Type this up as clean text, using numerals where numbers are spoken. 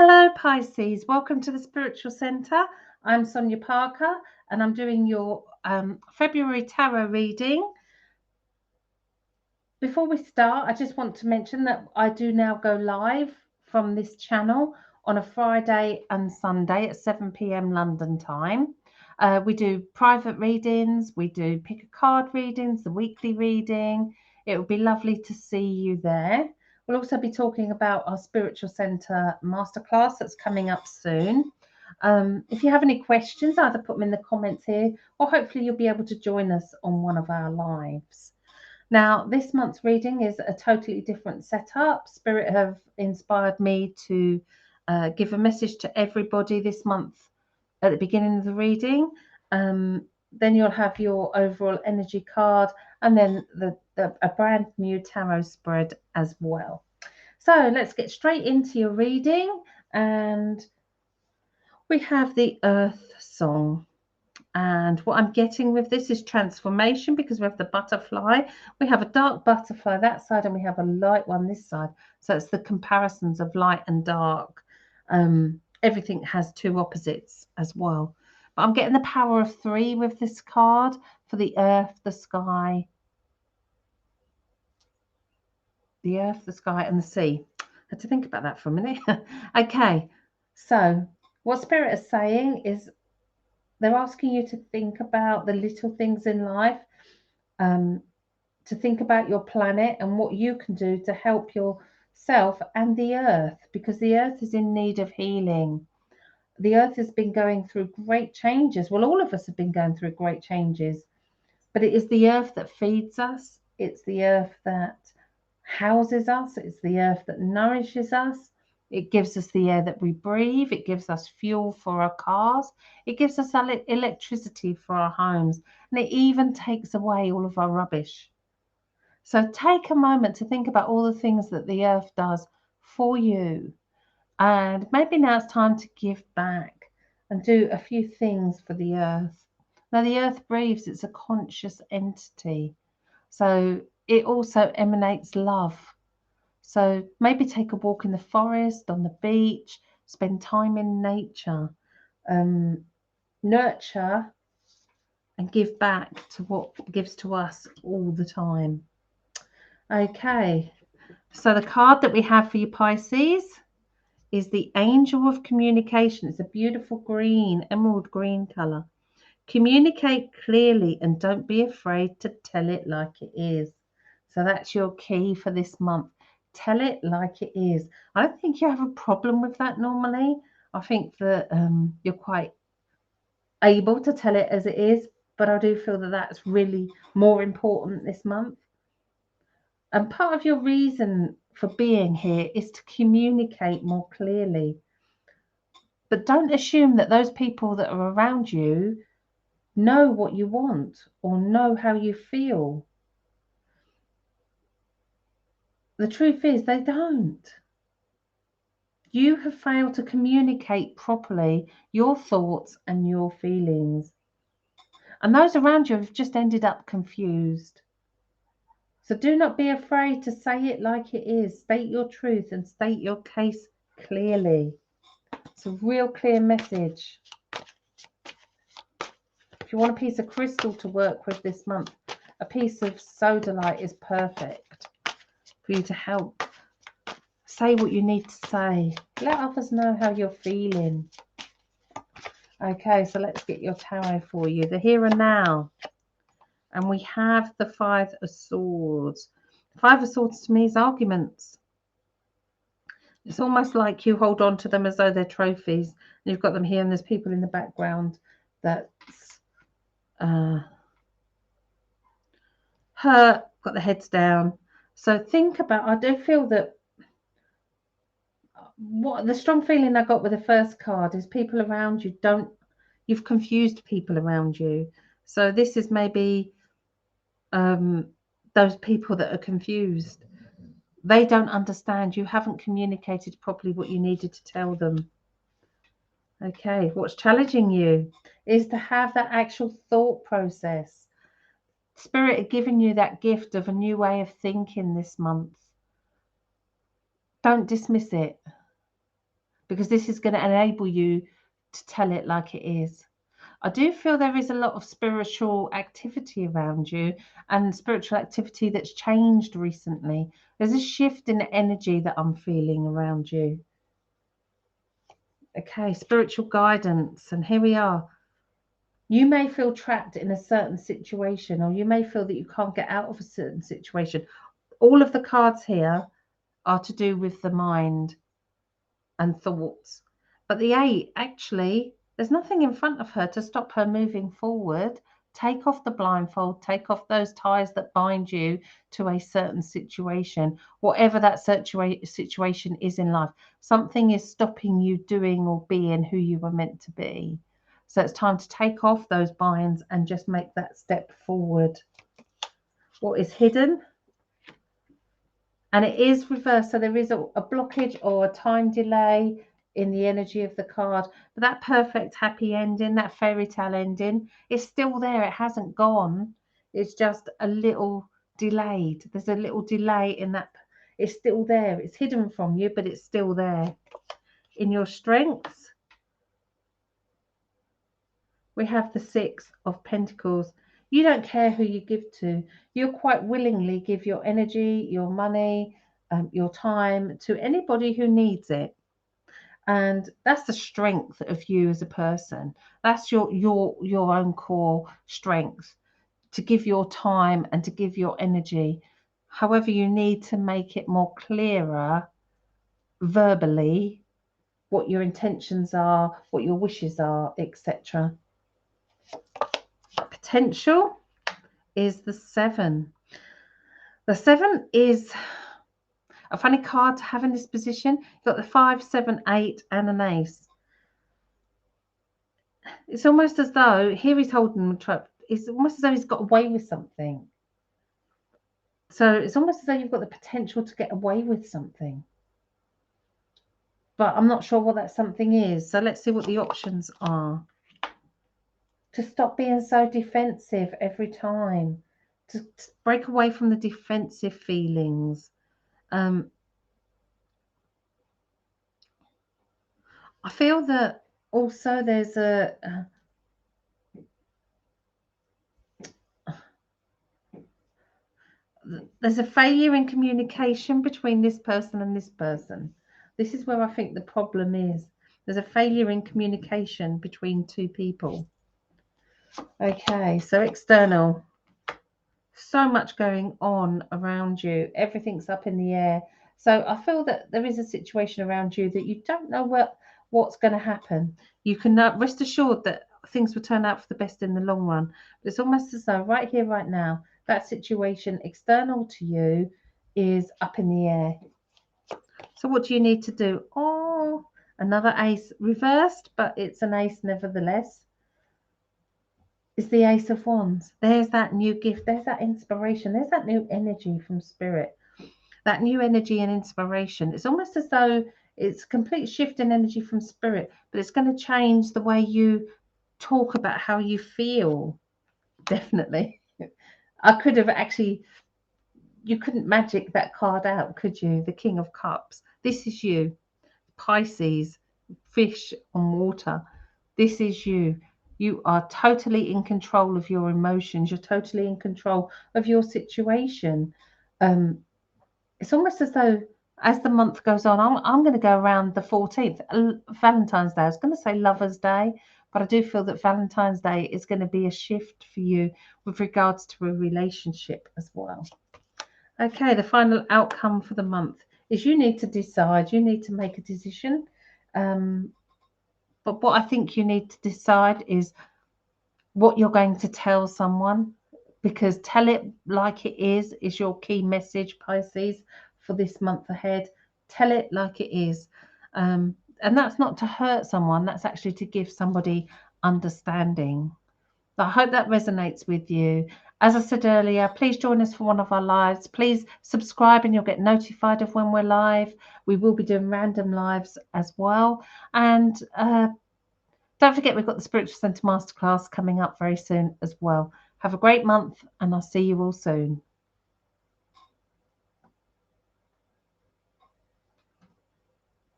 Hello, Pisces. Welcome to the Spiritual Centre. I'm Sonia Parker and I'm doing your February tarot reading. Before we start, I just want to mention that I do now go live from this channel on a Friday and Sunday at 7 p.m. London time. We do private readings, we do pick a card readings, the weekly reading. It would be lovely to see you there. We'll also be talking about our Spiritual Centre masterclass that's coming up soon. If you have any questions, either put them in the comments here or hopefully you'll be able to join us on one of our lives. Now, this month's reading is a totally different setup. Spirit have inspired me to give a message to everybody this month at the beginning of the reading. Then you'll have your overall energy card and then a brand new tarot spread as well. So let's get straight into your reading. And we have the Earth Song. And what I'm getting with this is transformation, because we have the butterfly. We have a dark butterfly that side and we have a light one this side. So it's the comparisons of light and dark. Everything has two opposites as well. But I'm getting the power of 3 with this card for the earth, the sky. The earth, the sky and the sea. I had to think about that for a minute. Okay, so what Spirit is saying is they're asking you to think about the little things in life, to think about your planet and what you can do to help yourself and the earth, because the earth is in need of healing. The earth has been going through great changes. Well, all of us have been going through great changes, but it is the earth that feeds us. It's the earth that houses us. It's the earth that nourishes us. It gives us the air that we breathe. It gives us fuel for our cars. It gives us electricity for our homes. And it even takes away all of our rubbish. So take a moment to think about all the things that the earth does for you. And maybe now it's time to give back and do a few things for the earth. Now, the earth breathes, it's a conscious entity. So it also emanates love. So maybe take a walk in the forest, on the beach, spend time in nature, nurture and give back to what gives to us all the time. Okay, so the card that we have for you, Pisces, is the Angel of Communication. It's a beautiful green, emerald green colour. Communicate clearly and don't be afraid to tell it like it is. So that's your key for this month. Tell it like it is. I don't think you have a problem with that normally. I think that you're quite able to tell it as it is, but I do feel that that's really more important this month. And part of your reason for being here is to communicate more clearly. But don't assume that those people that are around you know what you want or know how you feel. The truth is they don't. You have failed to communicate properly your thoughts and your feelings. And those around you have just ended up confused. So do not be afraid to say it like it is. State your truth and state your case clearly. It's a real clear message. If you want a piece of crystal to work with this month, a piece of sodalite is perfect for you to help say what you need to say. Let others know how you're feeling. Okay, so let's get your tarot for you. The here and now. And we have the 5 of Swords. 5 of Swords to me is arguments. It's almost like you hold on to them as though they're trophies. And you've got them here and there's people in the background that's hurt, got their heads down. So think about, I do feel that what the strong feeling I got with the first card is people around you you've confused people around you. So this is maybe those people that are confused. They don't understand. You haven't communicated properly what you needed to tell them. Okay, what's challenging you is to have that actual thought process. Spirit are giving you that gift of a new way of thinking this month. Don't dismiss it. because this is going to enable you to tell it like it is. I do feel there is a lot of spiritual activity around you, and spiritual activity that's changed recently. There's a shift in the energy that I'm feeling around you. Okay, spiritual guidance. And here we are. You may feel trapped in a certain situation, or you may feel that you can't get out of a certain situation. All of the cards here are to do with the mind and thoughts. But the 8, actually, there's nothing in front of her to stop her moving forward. Take off the blindfold, take off those ties that bind you to a certain situation, whatever that situation is in life. Something is stopping you doing or being who you were meant to be. So it's time to take off those binds and just make that step forward. What is hidden? And it is reversed. So there is a blockage or a time delay in the energy of the card. But that perfect happy ending, that fairy tale ending, is still there. It hasn't gone. It's just a little delayed. There's a little delay in that. It's still there. It's hidden from you, but it's still there. In your strengths, we have the 6 of Pentacles. You don't care who you give to. You'll quite willingly give your energy, your money, your time to anybody who needs it. And that's the strength of you as a person. That's your own core strength, to give your time and to give your energy. However, you need to make it more clearer verbally what your intentions are, what your wishes are, etc. Potential is the 7. The 7 is a funny card to have in this position. You've got the 5, 7, 8 and an ace. It's almost as though, here he's holding the trap, it's almost as though he's got away with something. So it's almost as though you've got the potential to get away with something. But I'm not sure what that something is. So let's see what the options are. To stop being so defensive every time. To break away from the defensive feelings. I feel that also there's a failure in communication between this person and this person. This is where I think the problem is. There's a failure in communication between two people. Okay, so external. So much going on around you. Everything's up in the air. So I feel that there is a situation around you that you don't know what's going to happen. You can rest assured that things will turn out for the best in the long run. But it's almost as though right here, right now, that situation external to you is up in the air. So what do you need to do? Oh, another ace reversed, but it's an ace nevertheless. It's the Ace of Wands. There's that new gift. There's that inspiration. There's that new energy from Spirit. That new energy and inspiration. It's almost as though it's a complete shift in energy from Spirit, but it's going to change the way you talk about how you feel. Definitely. I could have actually, you couldn't magic that card out, could you? The King of Cups. This is you. Pisces, fish on water. This is you. You are totally in control of your emotions. You're totally in control of your situation. It's almost as though as the month goes on, I'm going to go around the 14th, Valentine's Day. I was going to say Lover's Day, but I do feel that Valentine's Day is going to be a shift for you with regards to a relationship as well. Okay, the final outcome for the month is you need to decide. You need to make a decision. But what I think you need to decide is what you're going to tell someone, because tell it like it is your key message, Pisces, for this month ahead. Tell it like it is. And that's not to hurt someone. That's actually to give somebody understanding. I hope that resonates with you. As I said earlier, please join us for one of our lives. Please subscribe and you'll get notified of when we're live. We will be doing random lives as well. And don't forget, we've got the Spiritual Centre Masterclass coming up very soon as well. Have a great month and I'll see you all soon.